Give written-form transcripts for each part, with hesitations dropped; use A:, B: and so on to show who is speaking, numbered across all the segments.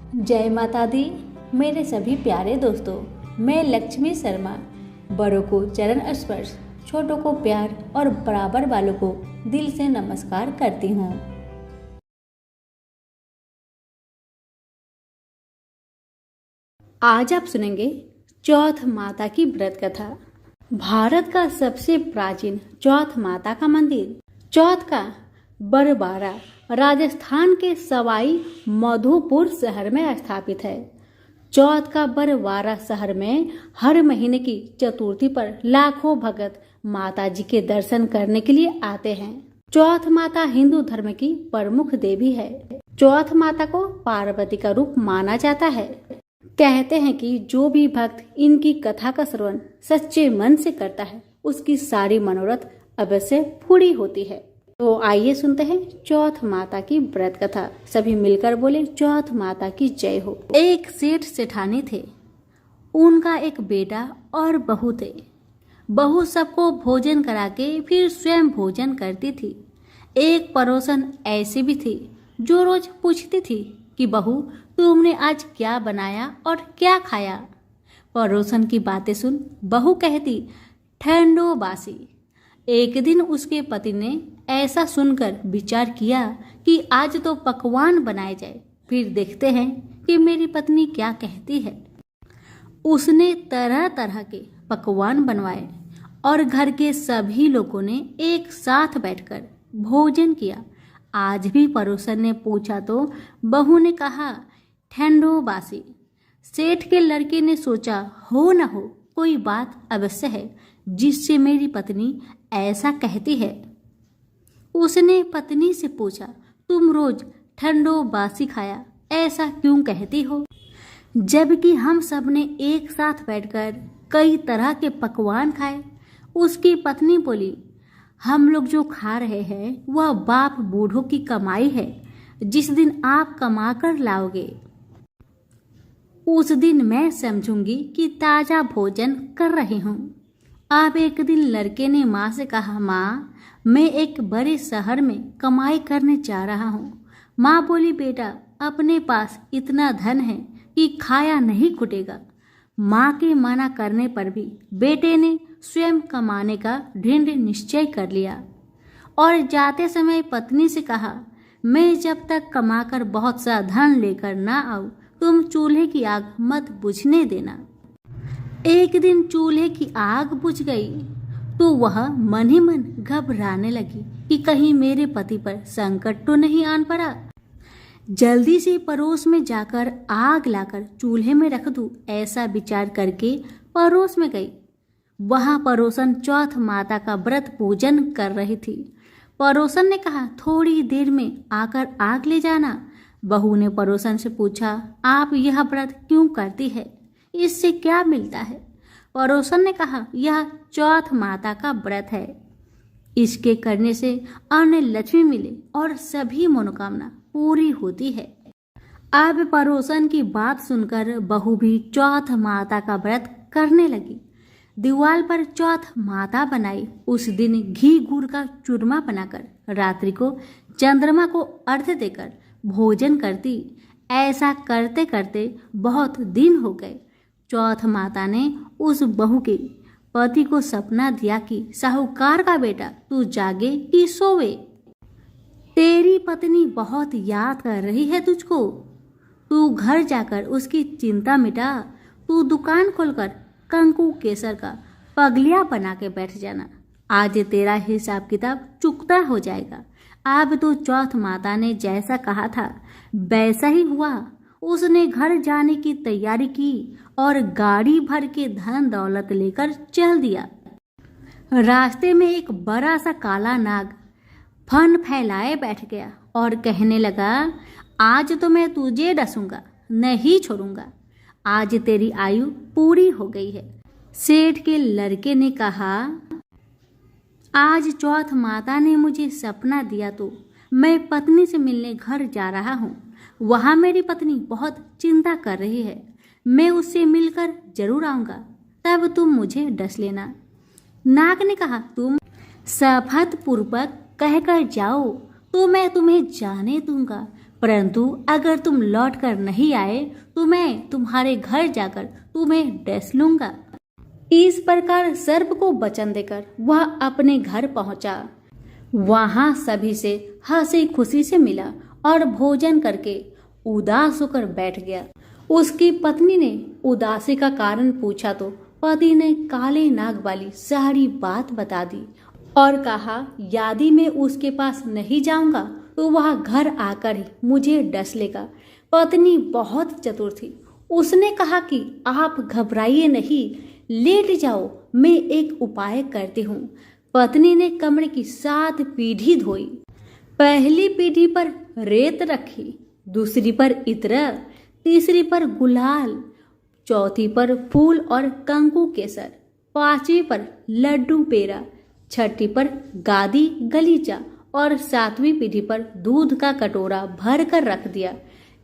A: जय माता दी। मेरे सभी प्यारे दोस्तों, मैं लक्ष्मी शर्मा बड़ों को चरण स्पर्श, छोटों को प्यार और बराबर वालों को दिल से नमस्कार करती हूँ। आज आप सुनेंगे चौथ माता की व्रत कथा। भारत का सबसे प्राचीन चौथ माता का मंदिर चौथ का बरबारा राजस्थान के सवाई माधोपुर शहर में स्थापित है। चौथ का बरवारा शहर में हर महीने की चतुर्थी पर लाखों भक्त माता जी के दर्शन करने के लिए आते हैं। चौथ माता हिंदू धर्म की प्रमुख देवी है। चौथ माता को पार्वती का रूप माना जाता है। कहते हैं कि जो भी भक्त इनकी कथा का श्रवण सच्चे मन से करता है, उसकी सारी मनोरथ अवश्य पूरी होती है। तो आइए सुनते हैं चौथ माता की व्रत कथा। सभी मिलकर बोले चौथ माता की जय हो। एक सेठ सेठानी थे। उनका एक बेटा और बहू थे। बहू सबको भोजन करा के फिर स्वयं भोजन करती थी। एक पड़ोसन ऐसी भी थी जो रोज पूछती थी कि बहू, तुमने आज क्या बनाया और क्या खाया। पड़ोसन की बातें सुन बहू कहती, ठंडो बासी। एक दिन उसके पति ने ऐसा सुनकर विचार किया कि आज तो पकवान बनाए जाए, फिर देखते हैं कि मेरी पत्नी क्या कहती है। उसने तरह तरह के पकवान बनवाए और घर के सभी लोगों ने एक साथ बैठकर भोजन किया। आज भी पड़ोसन ने पूछा तो बहू ने कहा, ठंडो बासी। सेठ के लड़के ने सोचा, हो न हो कोई बात अवश्य है जिससे मेरी पत्नी ऐसा कहती है। उसने पत्नी से पूछा, तुम रोज ठंडो बासी खाया ऐसा क्यों कहती हो, जबकि हम सब ने एक साथ बैठकर कई तरह के पकवान खाए। उसकी पत्नी बोली, हम लोग जो खा रहे हैं वह बाप बूढ़ों की कमाई है। जिस दिन आप कमा कर लाओगे उस दिन मैं समझूंगी कि ताजा भोजन कर रही हूँ। अब एक दिन लड़के ने माँ से कहा, माँ, मैं एक बड़े शहर में कमाई करने जा रहा हूँ। माँ बोली, बेटा, अपने पास इतना धन है कि खाया नहीं खुटेगा। माँ के मना करने पर भी बेटे ने स्वयं कमाने का दृढ़ निश्चय कर लिया और जाते समय पत्नी से कहा, मैं जब तक कमाकर बहुत सा धन लेकर ना आऊं, तुम चूल्हे की आग मत बुझने देना। एक दिन चूल्हे की आग बुझ गई तो वह मन ही मन घबराने लगी कि कहीं मेरे पति पर संकट तो नहीं आन पड़ा। जल्दी से पड़ोस में जाकर आग लाकर चूल्हे में रख दूं, ऐसा विचार करके पड़ोस में गई। वहां पड़ोसन चौथ माता का व्रत पूजन कर रही थी। पड़ोसन ने कहा, थोड़ी देर में आकर आग ले जाना। बहू ने पड़ोसन से पूछा, आप यह व्रत क्यों करती है, इससे क्या मिलता है। पड़ोसन ने कहा, यह चौथ माता का व्रत है। इसके करने से अन्न लक्ष्मी मिले और सभी मनोकामना पूरी होती है। अब पड़ोसन की बात सुनकर बहू भी चौथ माता का व्रत करने लगी। दीवार पर चौथ माता बनाई। उस दिन घी गुड़ का चूरमा बनाकर रात्रि को चंद्रमा को अर्घ्य देकर भोजन करती। ऐसा करते करते बहुत दिन हो गए। चौथ माता ने उस बहू के पति को सपना दिया कि साहूकार का बेटा, तू जागे कि सोवे। तेरी पत्नी बहुत याद कर रही है तुझको। तू घर जाकर उसकी चिंता मिटा। तू दुकान खोलकर कंकु केसर का पगलिया बना के बैठ जाना। आज तेरा हिसाब किताब चुकता हो जाएगा। अब तो चौथ माता ने जैसा कहा था वैसा ही हुआ। उसने घर जाने की तैयारी की और गाड़ी भर के धन दौलत लेकर चल दिया। रास्ते में एक बड़ा सा काला नाग फन फैलाए बैठ गया और कहने लगा, आज तो मैं तुझे डसूंगा, नहीं छोड़ूंगा। आज तेरी आयु पूरी हो गई है। सेठ के लड़के ने कहा, आज चौथ माता ने मुझे सपना दिया तो मैं पत्नी से मिलने घर जा रहा हूँ। वहाँ मेरी पत्नी बहुत चिंता कर रही है। मैं उससे मिलकर जरूर आऊँगा, तब तुम मुझे डस लेना। नाग ने कहा, तुम शपथ पूर्वक कहकर जाओ तो मैं तुम्हें जाने दूंगा। परंतु अगर तुम लौट कर नहीं आए तो मैं तुम्हारे घर जाकर तुम्हें डस लूंगा। इस प्रकार सर्प को वचन देकर वह अपने घर पहुंचा। वहां सभी से हंसी खुशी से मिला और भोजन करके उदास होकर बैठ गया। उसकी पत्नी ने उदासी का कारण पूछा तो पति ने काले नाग वाली सारी बात बता दी और कहा, यदि मैं उसके पास नहीं जाऊंगा तो वह घर आकर ही मुझे डस लेगा। पत्नी बहुत चतुर थी। उसने कहा कि आप घबराइए नहीं, लेट जाओ, मैं एक उपाय करती हूँ। पत्नी ने कमरे की 7 पीढ़ी धोई। पहली पीढ़ी पर रेत रखी, दूसरी पर इत्र, तीसरी पर गुलाल, चौथी पर फूल और कंकु केसर, पांचवी पर लड्डू पेड़ा, छठी पर गादी गलीचा और 7वीं पीढ़ी पर दूध का कटोरा भर कर रख दिया।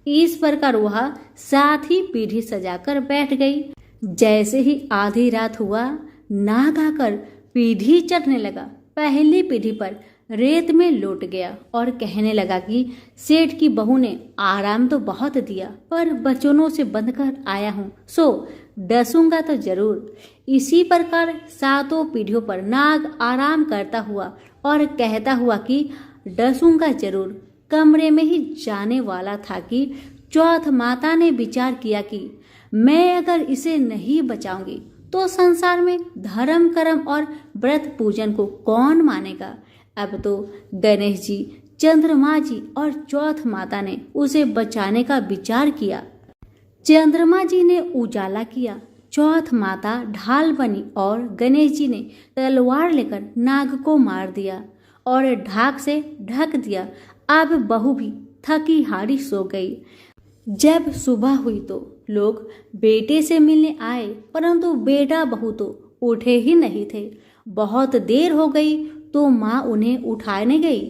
A: इस प्रकार वह 7 ही पीढ़ी सजाकर बैठ गई। जैसे ही आधी रात हुआ, नाग आकर पीढ़ी चढ़ने लगा। पहली पीढ़ी पर रेत में लौट गया और कहने लगा कि सेठ की बहू ने आराम तो बहुत दिया, पर बचनों से बंध कर आया हूँ, सो डसूंगा तो जरूर। इसी प्रकार 7 पीढ़ियों पर नाग आराम करता हुआ और कहता हुआ कि डसूंगा जरूर, कमरे में ही जाने वाला था कि चौथ माता ने विचार किया कि मैं अगर इसे नहीं बचाऊंगी तो संसार में धर्म कर्म और व्रत पूजन को कौन मानेगा। अब तो गणेश जी, चंद्रमा जी और चौथ माता ने उसे बचाने का विचार किया। चंद्रमा जी ने उजाला किया, चौथ माता ढाल बनी और गणेश जी ने तलवार लेकर नाग को मार दिया और ढाक से ढक दिया। अब बहू भी थकी हारी सो गई। जब सुबह हुई तो लोग बेटे से मिलने आए, परंतु बेटा बहू तो उठे ही नहीं थे। बहुत देर हो गई तो माँ उन्हें उठाने गई।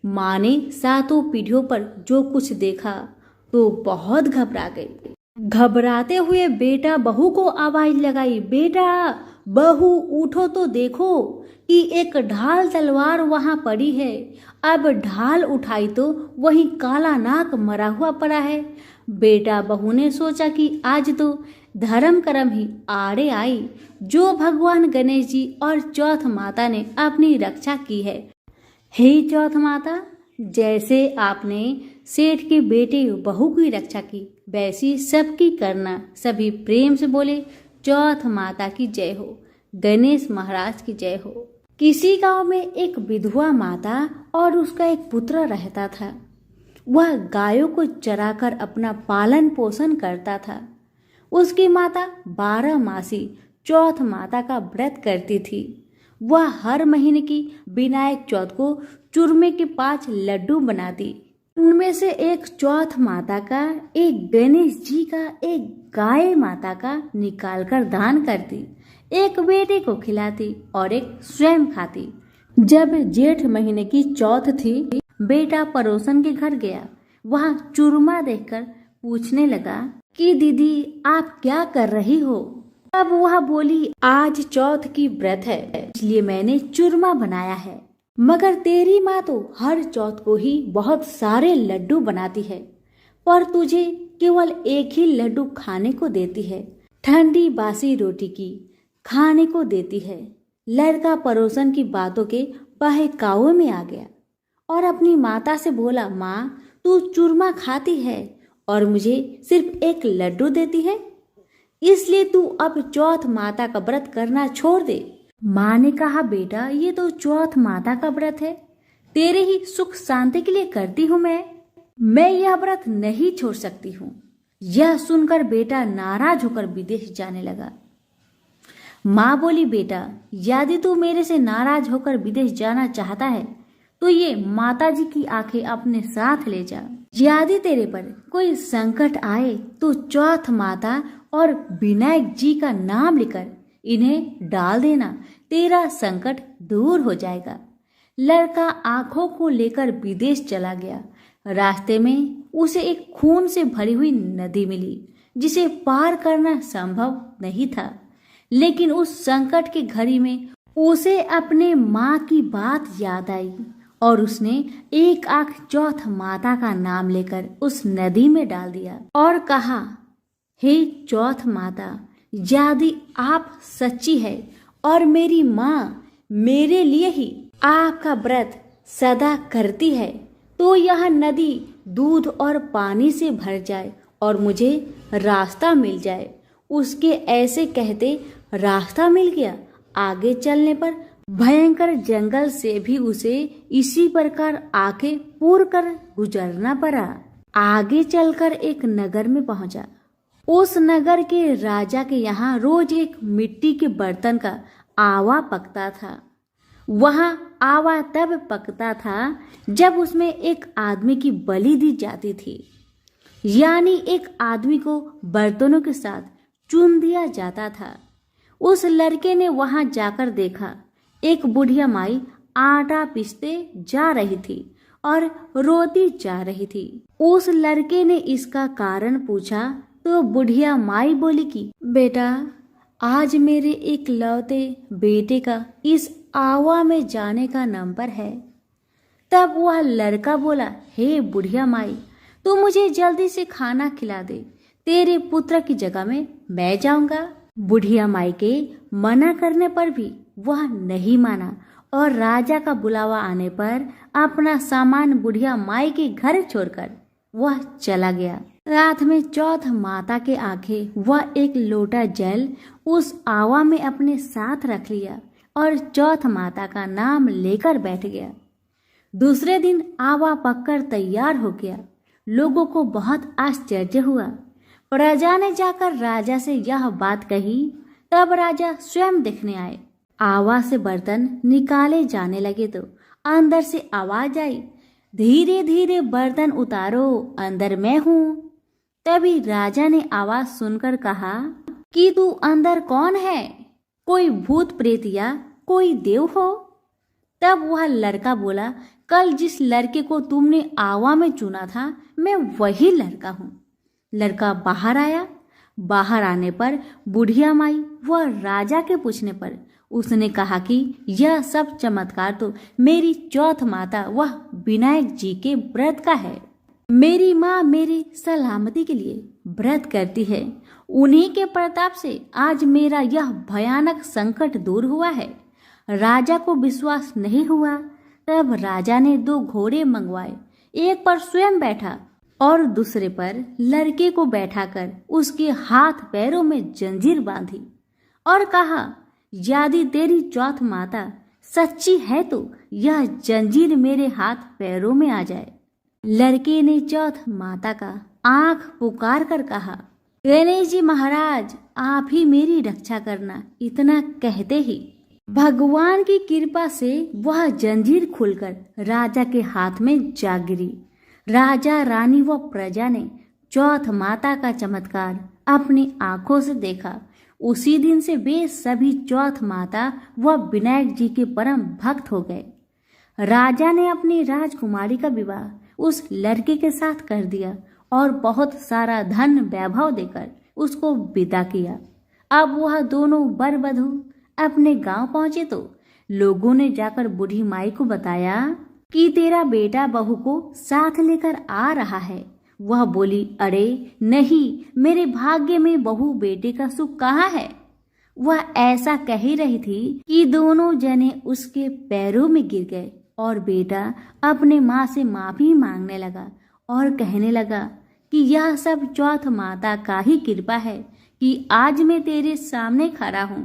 A: माँ ने 7 पीढ़ियों पर जो कुछ देखा तो बहुत घबरा गई। घबराते हुए बेटा बहू को आवाज लगाई, बेटा बहू उठो तो देखो कि एक ढाल तलवार वहां पड़ी है। अब ढाल उठाई तो वहीं काला नाग मरा हुआ पड़ा है। बेटा बहू ने सोचा कि आज तो धर्म कर्म ही आड़े आई, जो भगवान गणेश जी और चौथ माता ने अपनी रक्षा की है। हे चौथ माता, जैसे आपने सेठ के बेटे बहू की रक्षा की, वैसी सबकी करना। सभी प्रेम से बोले, चौथ माता की जय हो, गणेश महाराज की जय हो। किसी गांव में एक विधवा माता और उसका एक पुत्र रहता था। वह गायों को चराकर अपना पालन पोषण करता था। उसकी माता 12 मासी चौथ माता का व्रत करती थी। वह हर महीने की विनायक चौथ को चूरमे के 5 लड्डू बनाती। उनमें से एक चौथ माता का, एक गणेश जी का, एक गाय माता का निकालकर दान करती, एक बेटे को खिलाती और एक स्वयं खाती। जब जेठ महीने की चौथ थी, बेटा पड़ोसन के घर गया। वहां चूरमा देखकर पूछने लगा कि दीदी आप क्या कर रही हो। अब वह बोली, आज चौथ की व्रत है, इसलिए मैंने चूरमा बनाया है। मगर तेरी माँ तो हर चौथ को ही बहुत सारे लड्डू बनाती है, पर तुझे केवल एक ही लड्डू खाने को देती है। ठंडी बासी रोटी की खाने को देती है। लड़का पड़ोसन की बातों के बहकावे में आ गया और अपनी माता से बोला, माँ तू चूरमा खाती है और मुझे सिर्फ एक लड्डू देती है, इसलिए तू अब चौथ माता का व्रत करना छोड़ दे। माँ ने कहा, बेटा ये तो चौथ माता का व्रत है, तेरे ही सुख शांति के लिए करती हूँ मैं यह व्रत नहीं छोड़ सकती हूँ। यह सुनकर बेटा नाराज होकर विदेश जाने लगा। माँ बोली, बेटा यदि तू मेरे से नाराज होकर विदेश जाना चाहता है तो ये माताजी की आंखें अपने साथ ले जा। यदि तेरे पर कोई संकट आए तो चौथ माता और विनायक जी का नाम लेकर इन्हें डाल देना, तेरा संकट दूर हो जाएगा। लड़का आंखों को लेकर विदेश चला गया। रास्ते में उसे एक खून से भरी हुई नदी मिली, जिसे पार करना संभव नहीं था। लेकिन उस संकट की घड़ी में उसे अपने माँ की बात याद आई और उसने एक आंख चौथ माता का नाम लेकर उस नदी में डाल दिया और कहा, हे चौथ माता, यदि आप सच्ची है और मेरी माँ मेरे लिए ही आपका व्रत सदा करती है, तो यह नदी दूध और पानी से भर जाए और मुझे रास्ता मिल जाए। उसके ऐसे कहते रास्ता मिल गया। आगे चलने पर भयंकर जंगल से भी उसे इसी प्रकार आके पूर कर गुजरना पड़ा। आगे चलकर एक नगर में पहुंचा। उस नगर के राजा के यहाँ रोज एक मिट्टी के बर्तन का आवा पकता था। वहाँ आवा तब पकता था जब उसमें एक आदमी की बलि दी जाती थी, यानी एक आदमी को बर्तनों के साथ चुन दिया जाता था। उस लड़के ने वहां जाकर देखा, एक बुढ़िया माई आटा पीसते जा रही थी और रोती जा रही थी। उस लड़के ने इसका कारण पूछा तो बुढ़िया माई बोली कि बेटा, आज मेरे एक लौते बेटे का इस आवा में जाने का नंबर है। तब वह लड़का बोला, हे बुढ़िया माई, तू मुझे जल्दी से खाना खिला दे, तेरे पुत्र की जगह में मैं जाऊंगा। बुढ़िया माई के मना करने पर भी वह नहीं माना और राजा का बुलावा आने पर अपना सामान बुढ़िया माई के घर छोड़कर वह चला गया। रात में चौथ माता के आंखें वह एक लोटा जल उस आवा में अपने साथ रख लिया और चौथ माता का नाम लेकर बैठ गया। दूसरे दिन आवा पककर तैयार हो गया। लोगों को बहुत आश्चर्य हुआ। प्रजा ने जाकर राजा से यह बात कही। तब राजा स्वयं देखने आए। आवा से बर्तन निकाले जाने लगे तो अंदर से आवाज आई, धीरे धीरे बर्तन उतारो, अंदर मैं हूँ। तभी राजा ने आवाज सुनकर कहा कि तू अंदर कौन है? कोई भूत प्रेत या कोई देव हो? तब वह लड़का बोला, कल जिस लड़के को तुमने आवा में चुना था, मैं वही लड़का हूँ। लड़का बाहर आया। बाहर आने पर बुढ़िया माई व राजा के पूछने पर उसने कहा कि यह सब चमत्कार तो मेरी चौथ माता वह विनायक जी के व्रत का है। मेरी माँ मेरी सलामती के लिए व्रत करती है। उन्हीं के प्रताप से आज मेरा यह भयानक संकट दूर हुआ है। राजा को विश्वास नहीं हुआ। तब राजा ने 2 घोड़े मंगवाए। एक पर स्वयं बैठा और दूसरे पर लड़के को बैठाकर उसके हाथ पैरों में जंजीर बांधी और कहा, यदि तेरी चौथ माता सच्ची है तो यह जंजीर मेरे हाथ पैरों में आ जाए। लड़के ने चौथ माता का आंख पुकार कर कहा, गणेश जी महाराज, आप ही मेरी रक्षा करना। इतना कहते ही भगवान की कृपा से वह जंजीर खुलकर राजा के हाथ में जा गिरी। राजा, रानी व प्रजा ने चौथ माता का चमत्कार अपनी आंखों से देखा। उसी दिन से वे सभी चौथ माता व विनायक जी के परम भक्त हो गए। राजा ने अपनी राजकुमारी का विवाह उस लड़के के साथ कर दिया और बहुत सारा धन वैभव देकर उसको विदा किया। अब वह दोनों वर वधू अपने गांव पहुंचे तो लोगों ने जाकर बूढ़ी माई को बताया कि तेरा बेटा बहू को साथ लेकर आ रहा है। वह बोली, अरे नहीं, मेरे भाग्य में बहू बेटे का सुख कहाँ है। वह ऐसा कह ही रही थी कि दोनों जने उसके पैरों में गिर गए और बेटा अपने माँ से माफी मांगने लगा और कहने लगा कि यह सब चौथ माता का ही कृपा है कि आज मैं तेरे सामने खड़ा हूँ।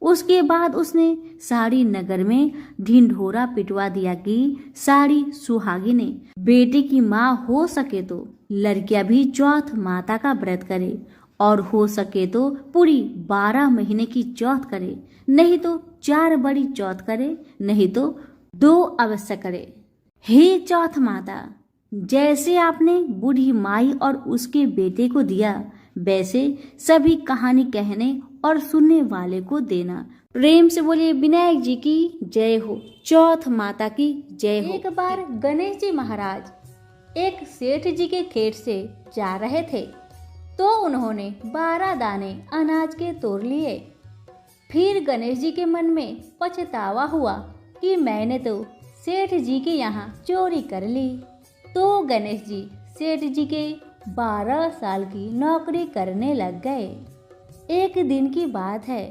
A: उसके बाद उसने सारी नगर में ढिंढोरा पिटवा दिया कि सारी सुहागिनें बेटे की माँ हो सके तो लड़कियां भी चौथ माता का व्रत करे और हो सके तो पूरी 12 महीने की चौथ करे, नहीं तो 4 बड़ी चौथ करे, नहीं तो 2 अवश्य करे। हे चौथ माता, जैसे आपने बूढ़ी माई और उसके बेटे को दिया, वैसे सभी कहानी कहने और सुनने वाले को देना। प्रेम से बोलिए विनायक जी की जय हो, चौथ माता की जय हो। एक बार गणेश जी महाराज एक सेठ जी के खेत से जा रहे थे तो उन्होंने 12 दाने अनाज के तोड़ लिए। फिर गणेश जी के मन में पछतावा हुआ कि मैंने तो सेठ जी के यहाँ चोरी कर ली। तो गणेश जी सेठ जी के 12 साल की नौकरी करने लग गए। एक दिन की बात है,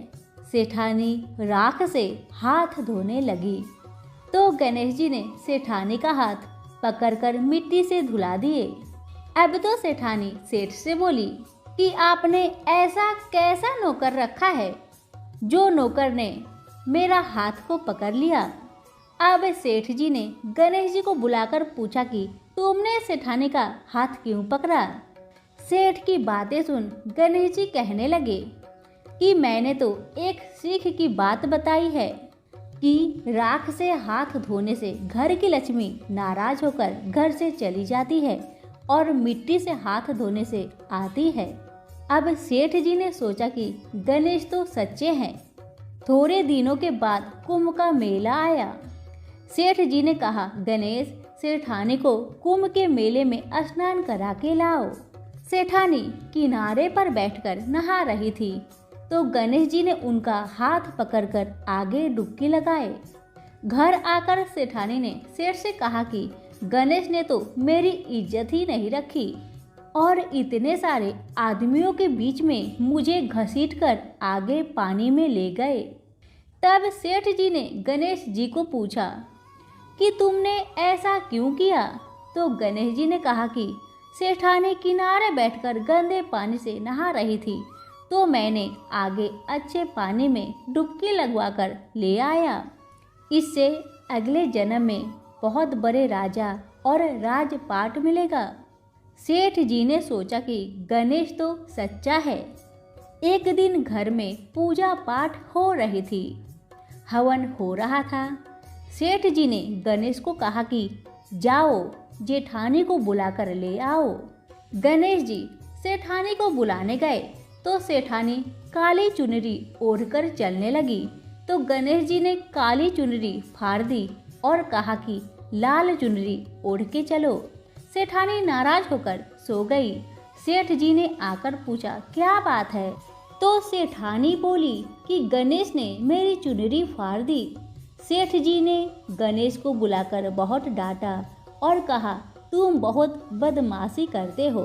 A: सेठानी राख से हाथ धोने लगी तो गणेश जी ने सेठानी का हाथ पकड़कर मिट्टी से धुला दिए। अब तो सेठानी सेठ से बोली कि आपने ऐसा कैसा नौकर रखा है जो नौकर ने मेरा हाथ को पकड़ लिया। अब सेठ जी ने गणेश जी को बुलाकर पूछा कि तुमने सेठानी का हाथ क्यों पकड़ा। सेठ की बातें सुन गणेश जी कहने लगे कि मैंने तो एक सीख की बात बताई है कि राख से हाथ धोने से घर की लक्ष्मी नाराज होकर घर से चली जाती है और मिट्टी से हाथ धोने से आती है। अब सेठ जी ने सोचा कि गणेश तो सच्चे हैं। थोड़े दिनों के बाद कुंभ का मेला आया। सेठ जी ने कहा, गणेश सेठानी को कुंभ के मेले में स्नान करा के लाओ। सेठानी किनारे पर बैठकर नहा रही थी तो गणेश जी ने उनका हाथ पकड़कर आगे डुबकी लगाए। घर आकर सेठानी ने सेठ से कहा कि गणेश ने तो मेरी इज्जत ही नहीं रखी और इतने सारे आदमियों के बीच में मुझे घसीटकर आगे पानी में ले गए। तब सेठ जी ने गणेश जी को पूछा कि तुमने ऐसा क्यों किया। तो गणेश जी ने कहा कि सेठानी किनारे बैठकर गंदे पानी से नहा रही थी तो मैंने आगे अच्छे पानी में डुबकी लगवाकर ले आया। इससे अगले जन्म में बहुत बड़े राजा और राजपाट मिलेगा। सेठ जी ने सोचा कि गणेश तो सच्चा है। एक दिन घर में पूजा पाठ हो रही थी, हवन हो रहा था। सेठ जी ने गणेश को कहा कि जाओ जेठानी को बुलाकर ले आओ। गणेश जी सेठानी को बुलाने गए तो सेठानी काली चुनरी ओढ़कर चलने लगी तो गणेश जी ने काली चुनरी फाड़ दी और कहा कि लाल चुनरी ओढ़ के चलो। सेठानी नाराज होकर सो गई। सेठ जी ने आकर पूछा, क्या बात है। तो सेठानी बोली कि गणेश ने मेरी चुनरी फाड़ दी। सेठ जी ने गणेश को बुलाकर बहुत डांटा और कहा, तुम बहुत बदमाशी करते हो।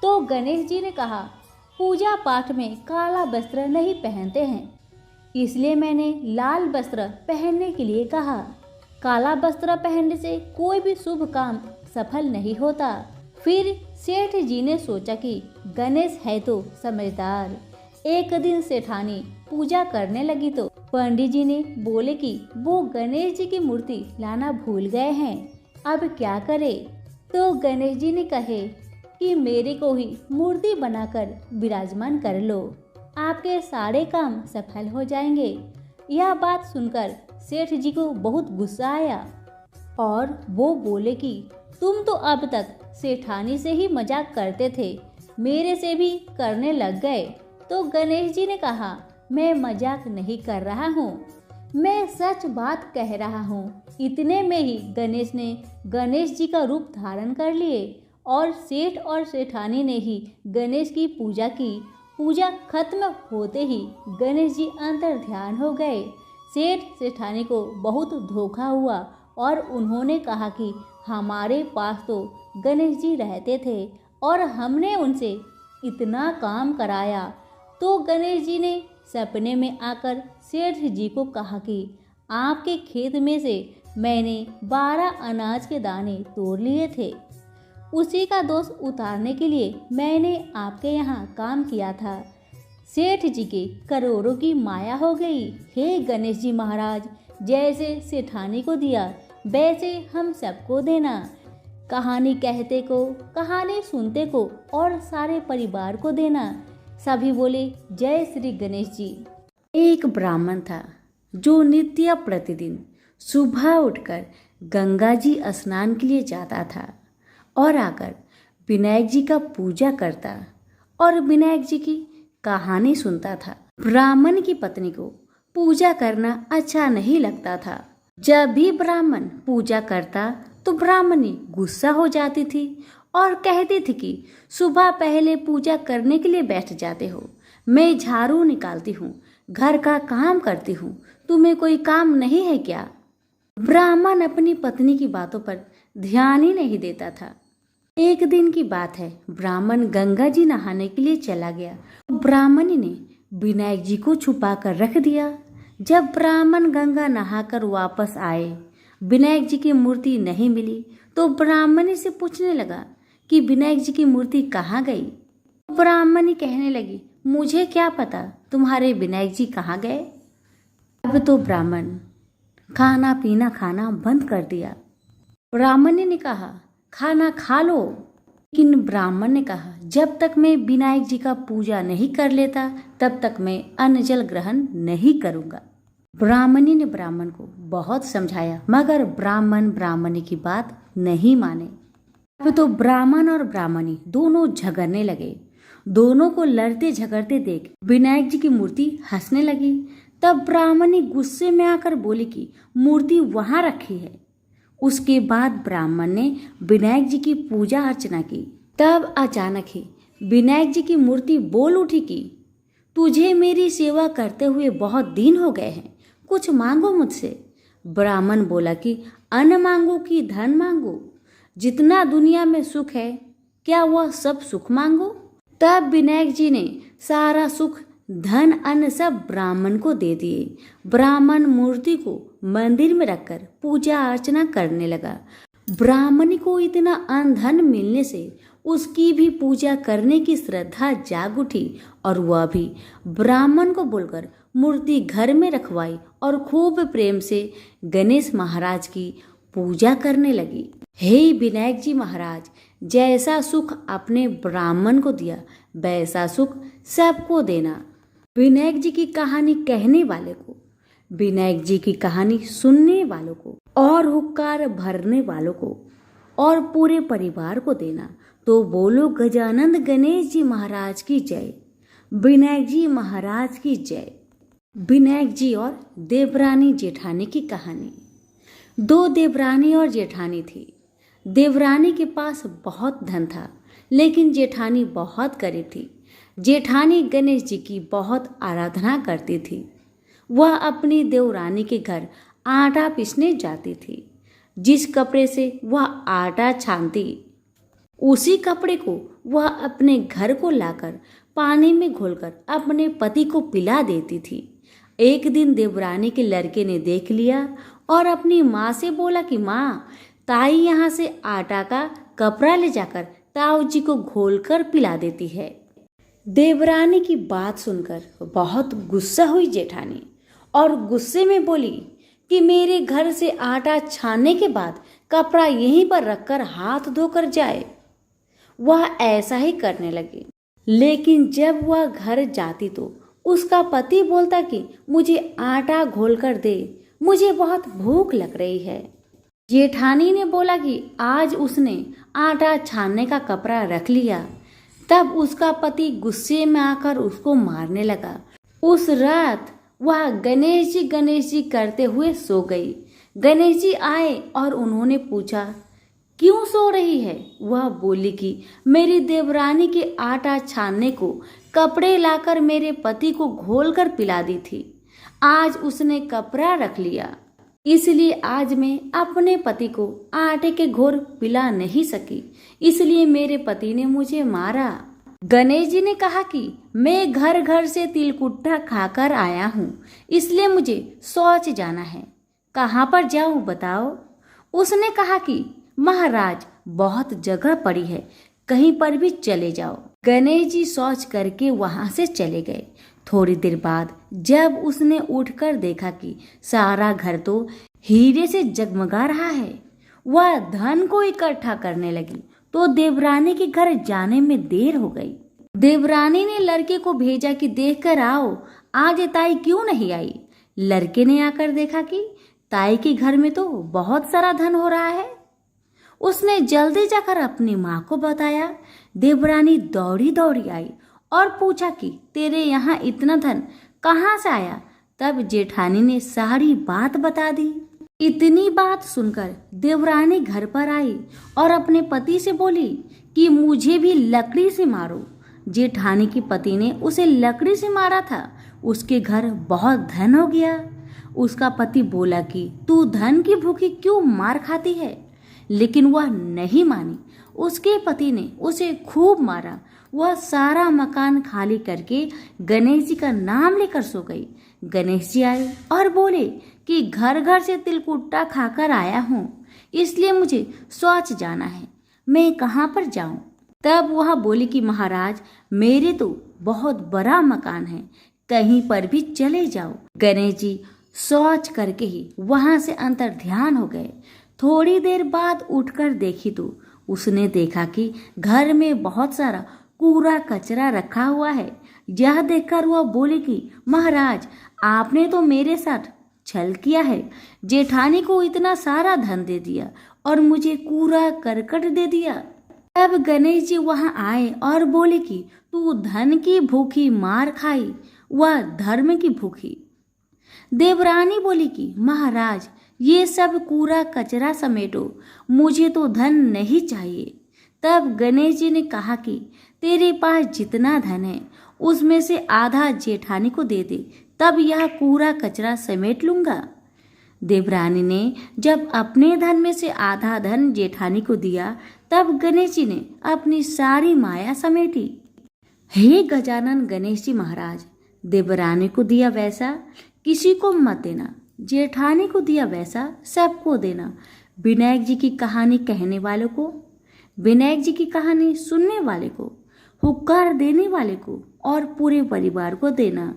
A: तो गणेश जी ने कहा, पूजा पाठ में काला वस्त्र नहीं पहनते हैं, इसलिए मैंने लाल वस्त्र पहनने के लिए कहा। काला वस्त्र पहनने से कोई भी शुभ काम सफल नहीं होता। फिर सेठ जी ने सोचा कि गणेश है तो समझदार। एक दिन सेठानी पूजा करने लगी तो पंडित जी ने बोले कि वो गणेश जी की मूर्ति लाना भूल गए हैं, अब क्या करे। तो गणेश जी ने कहे कि मेरे को ही मूर्ति बनाकर विराजमान कर लो, आपके सारे काम सफल हो जाएंगे। यह बात सुनकर सेठ जी को बहुत गुस्सा आया और वो बोले कि तुम तो अब तक सेठानी से ही मजाक करते थे, मेरे से भी करने लग गए। तो गणेश जी ने कहा, मैं मजाक नहीं कर रहा हूँ, मैं सच बात कह रहा हूँ। इतने में ही गणेश ने गणेश जी का रूप धारण कर लिए और सेठ और सेठानी ने ही गणेश की पूजा की। पूजा खत्म होते ही गणेश जी अंतर ध्यान हो गए। सेठ सेठानी को बहुत धोखा हुआ और उन्होंने कहा कि हमारे पास तो गणेश जी रहते थे और हमने उनसे इतना काम कराया। तो गणेश जी ने सपने में आकर सेठ जी को कहा कि आपके खेत में से मैंने 12 अनाज के दाने तोड़ लिए थे, उसी का दोष उतारने के लिए मैंने आपके यहाँ काम किया था। सेठ जी के करोड़ों की माया हो गई। हे गणेश जी महाराज, जैसे सेठानी को दिया वैसे हम सबको देना। कहानी कहते को, कहानी सुनते को और सारे परिवार को देना। सभी बोले जय श्री गणेश जी। एक ब्राह्मण था जो नित्य प्रतिदिन सुबह उठकर गंगा जी स्नान के लिए जाता था और आकर विनायक जी का पूजा करता और विनायक जी की कहानी सुनता था। ब्राह्मण की पत्नी को पूजा करना अच्छा नहीं लगता था। जब भी ब्राह्मण पूजा करता तो ब्राह्मणी गुस्सा हो जाती थी और कहती थी कि सुबह पहले पूजा करने के लिए बैठ जाते हो, मैं झाड़ू निकालती हूँ, घर का काम करती हूँ, तुम्हें कोई काम नहीं है क्या। ब्राह्मण अपनी पत्नी की बातों पर ध्यान ही नहीं देता था। एक दिन की बात है, ब्राह्मण गंगा जी नहाने के लिए चला गया। ब्राह्मणी ने विनायक जी को छुपा कर रख दिया। जब ब्राह्मण गंगा नहाकर वापस आए, विनायक जी की मूर्ति नहीं मिली तो ब्राह्मणी से पूछने लगा कि विनायक जी की मूर्ति कहाँ गई। ब्राह्मणी कहने लगी, मुझे क्या पता तुम्हारे विनायक जी कहाँ गए। अब तो ब्राह्मण खाना पीना खाना बंद कर दिया। ब्राह्मणी ने कहा, खाना खा लो। लेकिन ब्राह्मण ने कहा, जब तक मैं विनायक जी का पूजा नहीं कर लेता तब तक मैं अन्न जल ग्रहण नहीं करूंगा। ब्राह्मणी ने ब्राह्मण को बहुत समझाया, मगर ब्राह्मण ब्राह्मणी की बात नहीं माने। अब तो ब्राह्मण और ब्राह्मणी दोनों झगड़ने लगे। दोनों को लड़ते झगड़ते देख विनायक जी की मूर्ति हंसने लगी। तब ब्राह्मणी गुस्से में आकर बोली कि मूर्ति वहां रखी है। उसके बाद ब्राह्मण ने विनायक जी की पूजा अर्चना की। तब अचानक ही विनायक जी की मूर्ति बोल उठी कि तुझे मेरी सेवा करते हुए बहुत दिन हो गए हैं, कुछ मांगो मुझसे। ब्राह्मण बोला कि अन्न मांगो कि धन मांगो, जितना दुनिया में सुख है क्या वह सब सुख मांगो। तब विनायक जी ने सारा सुख धन अन्न सब ब्राह्मण को दे दिए। ब्राह्मण मूर्ति को मंदिर में रखकर पूजा अर्चना करने लगा। ब्राह्मणी को इतना अन्न धन मिलने से उसकी भी पूजा करने की श्रद्धा जाग उठी और वह भी ब्राह्मण को बोलकर मूर्ति घर में रखवाई और खूब प्रेम से गणेश महाराज की पूजा करने लगी। हे विनायक जी महाराज, जैसा सुख आपने ब्राह्मण को दिया वैसा सुख सबको देना। विनायक जी की कहानी कहने वाले को, विनायक जी की कहानी सुनने वालों को और हुक्कार भरने वालों को और पूरे परिवार को देना। तो बोलो गजानंद गणेश जी महाराज की जय, विनायक जी महाराज की जय। विनायक जी और देवरानी जेठानी की कहानी। दो देवरानी और जेठानी थी। देवरानी के पास बहुत धन था, लेकिन जेठानी बहुत गरीब थी। जेठानी गणेश जी की बहुत आराधना करती थी। वह अपनी देवरानी के घर आटा पीसने जाती थी। जिस कपड़े से वह आटा छानती, उसी कपड़े को वह अपने घर को लाकर पानी में घोलकर अपने पति को पिला देती थी। एक दिन देवरानी के लड़के ने देख लिया और अपनी माँ से बोला कि माँ, ताई यहाँ से आटा का कपड़ा ले जाकर ताऊ जी को घोलकर पिला देती है। देवरानी की बात सुनकर बहुत गुस्सा हुई जेठानी और गुस्से में बोली कि मेरे घर से आटा छानने के बाद कपड़ा यहीं पर रखकर हाथ धोकर जाए। वह ऐसा ही करने लगी। लेकिन जब वह घर जाती तो उसका पति बोलता कि मुझे आटा घोलकर दे, मुझे बहुत भूख लग रही है। जेठानी ने बोला कि आज उसने आटा छानने का कपड़ा रख लिया। तब उसका पति गुस्से में आकर उसको मारने लगा। उस रात वह गणेश जी करते हुए सो गई। गणेश जी आए और उन्होंने पूछा, क्यों सो रही है? वह बोली कि मेरी देवरानी के आटा छानने को कपड़े लाकर मेरे पति को घोलकर पिला दी थी। आज उसने कपड़ा रख लिया, इसलिए आज मैं अपने पति को आटे के घोर पिला नहीं सकी, इसलिए मेरे पति ने मुझे मारा। गणेश जी ने कहा कि मैं घर घर से तिलकुट्टा खाकर आया हूँ, इसलिए मुझे शौच जाना है। कहाँ पर जाऊँ बताओ? उसने कहा कि महाराज बहुत जगह पड़ी है, कहीं पर भी चले जाओ। गणेश जी शौच करके वहां से चले गए। थोड़ी देर बाद जब उसने उठकर देखा कि सारा घर तो हीरे से जगमगा रहा है, वह धन को इकट्ठा करने लगी तो देवरानी के घर जाने में देर हो गई। देवरानी ने लड़के को भेजा कि देखकर आओ, आज ताई क्यों नहीं आई। लड़के ने आकर देखा कि ताई के घर में तो बहुत सारा धन हो रहा है। उसने जल्दी जाकर अपनी माँ को बताया। देवरानी दौड़ी दौड़ी आई और पूछा कि तेरे यहाँ इतना धन कहाँ से आया। तब जेठानी ने सारी बात बता दी। इतनी बात सुनकर देवरानी घर पर आई और अपने पति से बोली कि मुझे भी लकड़ी से मारो। जेठानी के पति ने उसे लकड़ी से मारा था। उसके घर बहुत धन हो गया।
B: उसका पति बोला कि तू धन की भूखी क्यों मार खाती है, लेकिन वह नहीं मानी। उसके पति ने उसे खूब मारा। वह सारा मकान खाली करके गणेश जी का नाम लेकर सो गई। गणेश जी आए और बोले कि घर घर से तिलकुट्टा खाकर आया हूँ, इसलिए मुझे शौच जाना है, मैं कहाँ पर जाऊं? तब वह बोली कि महाराज, मेरे तो बहुत बड़ा मकान है, कहीं पर भी चले जाओ। गणेश जी शौच करके ही वहां से अंतर ध्यान हो गए। थोड़ी देर बाद उठकर देखी तो उसने देखा कि घर में बहुत सारा कूड़ा कचरा रखा हुआ है। यह देखकर वह बोले कि महाराज, आपने तो मेरे साथ छल किया है। जेठानी को इतना सारा धन दे दिया और मुझे कूड़ा करकट दे दिया। तब गणेश जी वहां आए और बोले कि तू धन की भूखी मार खाई, वह धर्म की भूखी। देवरानी बोली कि महाराज, ये सब कूड़ा कचरा समेटो, मुझे तो धन नहीं चाहिए। तब गणेश जी ने कहा कि तेरे पास जितना धन है उसमें से आधा जेठानी को दे दे, तब यह कूड़ा कचरा समेट लूंगा। देवरानी ने जब अपने धन में से आधा धन जेठानी को दिया, तब गणेश जी ने अपनी सारी माया समेटी। हे गजानन गणेश जी महाराज, देवरानी को दिया वैसा किसी को मत देना, जेठानी को दिया वैसा सबको देना। विनायक जी की कहानी कहने वालों को, विनायक जी की कहानी सुनने वाले को, हुक्कार देने वाले को और पूरे परिवार को देना।